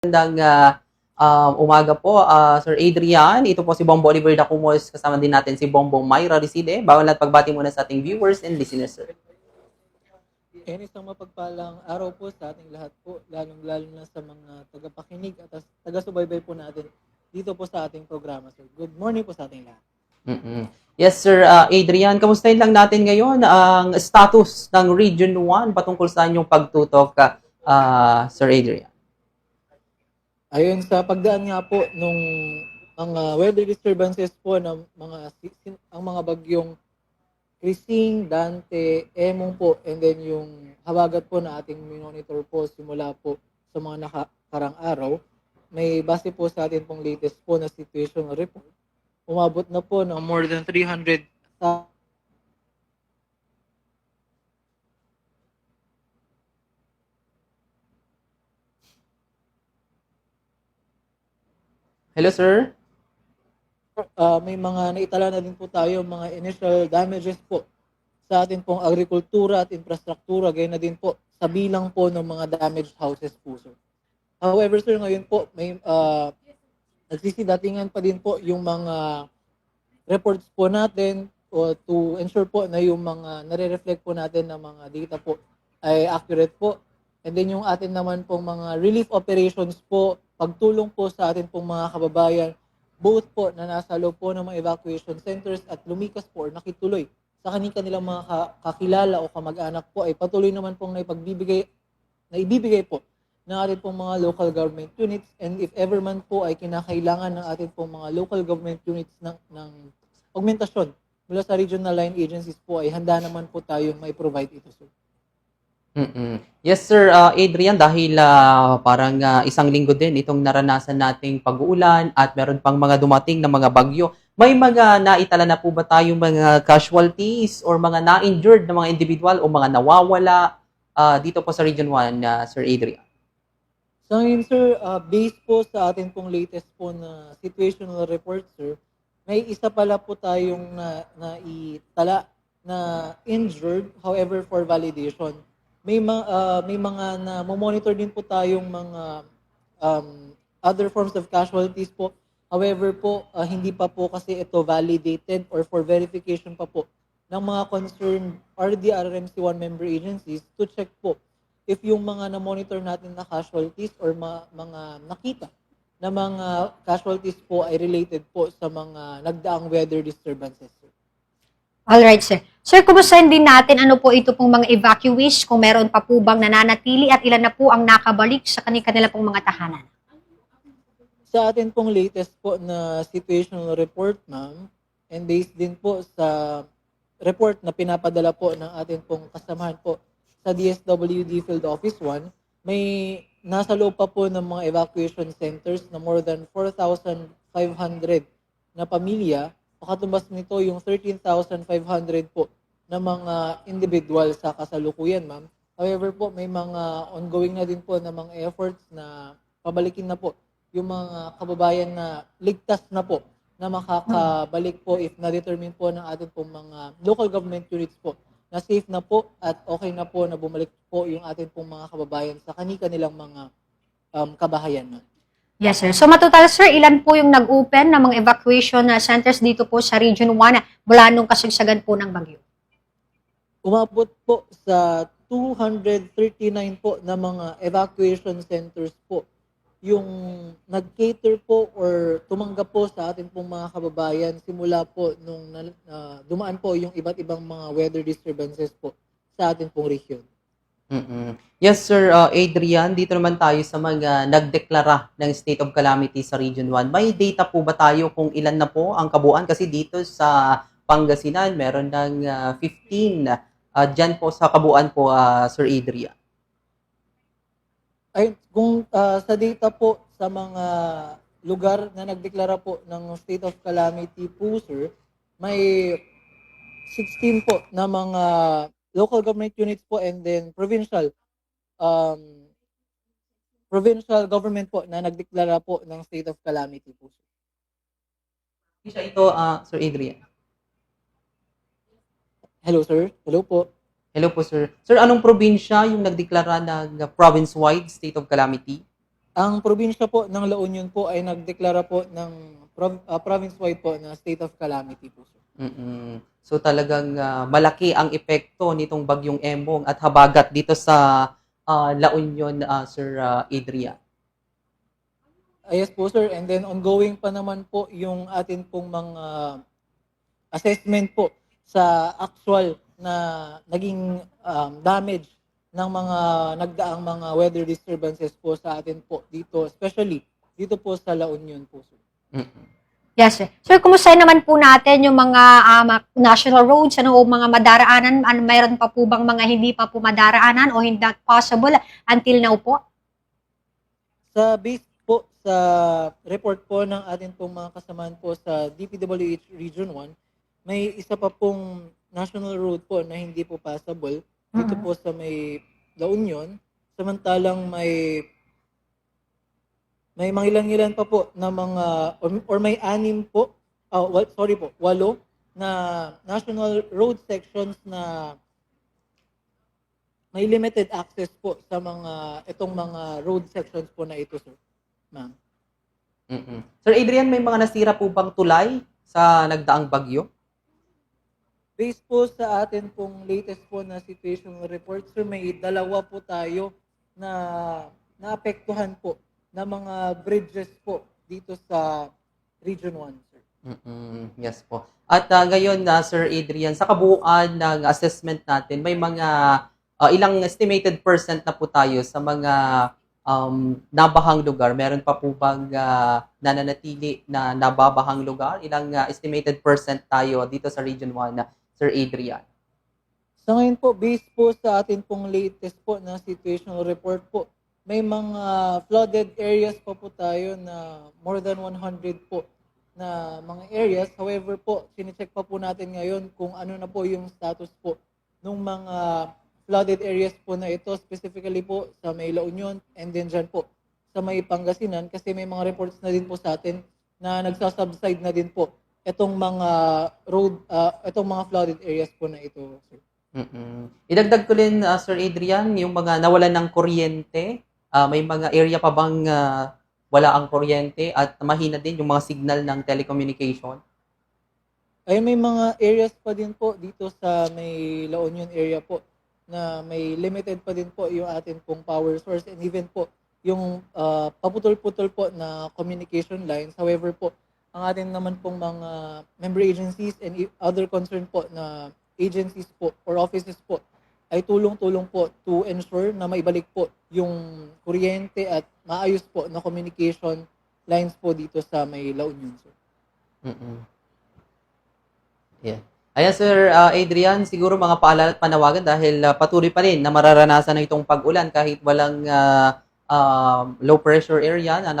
Magandang umaga po, Sir Adrian. Ito po si Bongbong Oliver Dacumos. Kasama din natin si Bongbong Myra Reside. Bawal at pagbati muna sa ating viewers and listeners, sir. Isang mapagpalang araw po sa ating lahat po, lalong-lalo na sa mga tagapakinig at taga-subaybay po natin dito po sa ating programa, sir. Good morning po sa ating lahat. Mm-mm. Yes, Sir Adrian. Kamustahin lang natin ngayon ang status ng Region 1 patungkol sa inyong pagtutok, Sir Adrian. Ayon sa pagdaan nga po nung mga weather disturbances po ng ang mga bagyong Krising, Dante, Emong po, and then yung habagat po na ating monitor po simula po sa mga nakakarang araw, may base po sa atin pong latest po na situational report. Umabot na po ng more than 300 Hello, sir. may mga naitala na din po tayo mga initial damages po sa atin pong agrikultura at infrastruktura, gayon na din po sa bilang po ng mga damaged houses po, sir. However, sir, ngayon po may nagsisidatingan pa din po yung mga reports po natin o to ensure po na yung mga nare-reflect po natin na mga data po ay accurate po. And then yung atin naman pong mga relief operations po, pagtulong po sa atin pong mga kababayan, both po na nasa loob po ng mga evacuation centers at lumikas po or nakituloy sa kanilang mga kakilala o kamag-anak po ay patuloy naman pong naibibigay po ng ating pong mga local government units, and if ever man po ay kinakailangan ng ating pong mga local government units ng augmentasyon mula sa regional line agencies po ay handa naman po tayong may provide ito, sir. Mm-mm. Yes, Sir Adrian, dahil parang isang linggo din itong naranasan nating pag-uulan at meron pang mga dumating na mga bagyo. May mga naitala na po ba tayong mga casualties or mga na-injured na mga individual o mga nawawala dito po sa Region 1, Sir Adrian? So ngayon, sir, based po sa atin pong latest po na situational report, sir, may isa pala po tayong naitala na injured, however, for validation. May mga na monitor din po tayong mga other forms of casualties po. However po, hindi pa po kasi ito validated or for verification pa po ng mga concerned RDRMC 1 member agencies to check po if yung mga na-monitor natin na casualties or mga nakita na mga casualties po ay related po sa mga nagdaang weather disturbances. Alright, sir. Sir, kumustahin din natin ano po ito pong mga evacuees, kung meron pa po bang nananatili at ilan na po ang nakabalik sa kanila pong mga tahanan? Sa atin pong latest po na situational report, ma'am, and based din po sa report na pinapadala po ng atin pong kasamahan po sa DSWD Field Office 1, may nasa loob pa po ng mga evacuation centers na more than 4,500 na pamilya. Pakatumbas nito yung 13,500 po na mga individual sa kasalukuyan, ma'am. However po, may mga ongoing na din po na mga efforts na pabalikin na po yung mga kababayan na ligtas na po na makakabalik po if na-determine po ng ating pong mga local government units po na safe na po at okay na po na bumalik po yung ating pong mga kababayan sa kanilang mga kabahayan. Yes, sir. So, matotal, sir, ilan po yung nag-open ng mga evacuation centers dito po sa Region 1 mula nung kasagsagan po ng bagyo? Umabot po sa 239 po na mga evacuation centers po yung nag-cater po or tumanggap po sa ating pong mga kababayan simula po nung dumaan po yung iba't ibang mga weather disturbances po sa ating pong region. Mm-mm. Yes, Sir Adrian, dito naman tayo sa mga nagdeklara ng state of calamity sa Region 1. May data po ba tayo kung ilan na po ang kabuuan? Kasi dito sa Pangasinan, meron ng 15 dyan po sa kabuuan po, Sir Adrian. Ay, kung sa data po sa mga lugar na nagdeklara po ng state of calamity po, sir, may 16 po na mga local government units po and then um, provincial government po na nagdeklara po ng state of calamity po, sir. Isa ito, Sir Adrian. Hello, sir. Hello po. Hello po, sir. Sir, anong probinsya yung nagdeklara ng province-wide state of calamity? Ang probinsya po ng La Union po ay nagdeklara po ng province-wide po na state of calamity po, sir. So talagang malaki ang epekto nitong bagyong Embong at habagat dito sa La Union, Sir Adrian. Yes po, sir. And then ongoing pa naman po yung atin pong mga assessment po sa actual na naging damage ng mga nagdaang mga weather disturbances po sa atin po dito, especially dito po sa La Union po, sir. Mm. Yes, sir. Sir, kumusta naman po natin yung mga national roads, ano, o mga madaraanan? Mayroon pa po bang mga hindi pa po madaraanan o hindi possible until now po? Sa base po sa report po ng atin pong mga kasamahan po sa DPWH Region 1, may isa pa pong national road po na hindi po passable dito po sa may La Union. Samantalang may mangilan-ngilan pa po na mga or may 6 po, sorry po, 8 na national road sections na may limited access po sa itong mga road sections po na ito, sir. Ma'am. Sir Adrian, may mga nasira po bang tulay sa nagdaang bagyo? Based po sa atin pong latest po na situation report, sir, may 2 po tayo na naapektuhan po na mga bridges po dito sa Region 1, sir. Yes po. At ngayon, Sir Adrian, sa kabuuan ng assessment natin, may mga ilang estimated percent na po tayo sa mga nabahang lugar? Meron pa po bang nananatili na nababahang lugar? Ilang estimated percent tayo dito sa Region 1, Sir Adrian? Sa ngayon po, based po sa atin pong latest po na situational report po, may mga flooded areas pa po tayo na more than 100 po na mga areas. However po, sinicheck pa po natin ngayon kung ano na po yung status po ng mga flooded areas po na ito, specifically po sa may La Union and then dyan po sa may Pangasinan, kasi may mga reports na din po sa atin na nagsasubside na din po itong mga itong mga flooded areas po na ito, sir. Idagdag ko rin, Sir Adrian, yung mga nawalan ng kuryente. May mga area pa bang wala ang kuryente at mahina din yung mga signal ng telecommunication? Ay may mga areas pa din po dito sa may La Union area po na may limited pa din po yung atin pong power source and even po yung paputol-putol po na communication lines. However po, ang atin naman pong mga member agencies and other concerned po na agencies po or offices po ay tulong-tulong po to ensure na maibalik po yung kuryente at maayos po na communication lines po dito sa may La Union, sir. Yeah. Ayan, Sir Adrian, siguro mga paalala at panawagan dahil patuloy pa rin na mararanasan ng itong pag-ulan kahit walang low pressure area na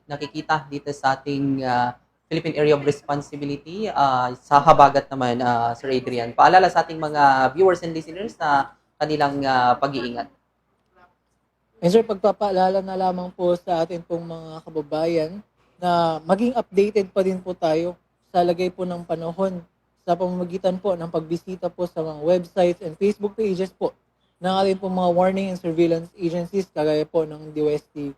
nakikita dito sa ating Philippine Area of Responsibility. Sa habagat naman, Sir Adrian, paalala sa ating mga viewers and listeners na kanilang pag-iingat. And sir, pagpapaalala na lamang po sa atin pong mga kababayan na maging updated pa din po tayo sa lagay po ng panahon sa pamamagitan po ng pagbisita po sa mga websites and Facebook pages po ng ating pong mga warning and surveillance agencies kagaya po ng DOST,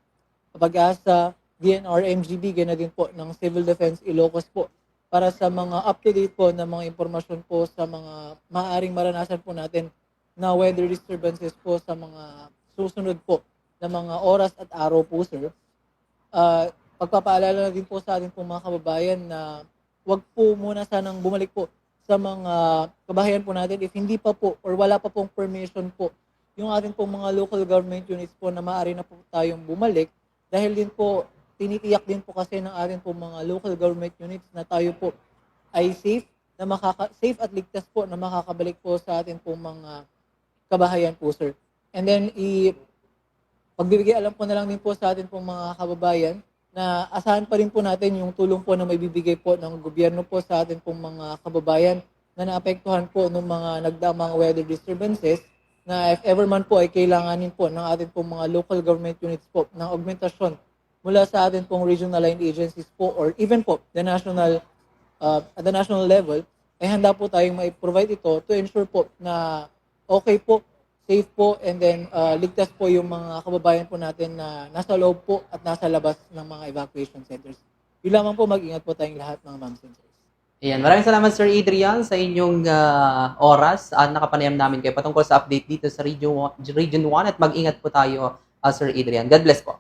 Pag-asa, DNR, MGB, gana din po ng Civil Defense Ilocos po para sa mga up-to-date po na mga impormasyon po sa mga maaaring maranasan po natin na weather disturbances po sa mga susunod po na mga oras at araw po, sir. Pagpapaalala na din po sa atin po mga kababayan na wag po muna sanang bumalik po sa mga kabahayan po natin if hindi pa po or wala pa pong permission po yung ating pong mga local government units po na maaari na po tayong bumalik dahil din po tinitiyak din po kasi ng ating pong mga local government units na tayo po ay safe safe at ligtas po na makakabalik po sa ating pong mga kabahayan po, sir. And then pagbibigay alam po na lang din po sa ating pong mga kababayan na asahan pa rin po natin yung tulong po na may bibigay po ng gobyerno po sa atin pong mga kababayan na naapektuhan po ng mga nagdaang weather disturbances na if ever man po ay kailanganin po ng atin pong mga local government units po ng augmentasyon mula sa atin pong regional line agencies po or even po at the national level, ay handa po tayong mai-provide ito to ensure po na okay po safe po, and then ligtas po yung mga kababayan po natin na nasa loob po at nasa labas ng mga evacuation centers. Yun lamang po, mag-ingat po tayong lahat mga ma'am and sirs. Ayan, maraming salamat Sir Adrian sa inyong oras at nakapanayam namin kayo patungkol sa update dito sa Region 1 at mag-ingat po tayo Sir Adrian. God bless po.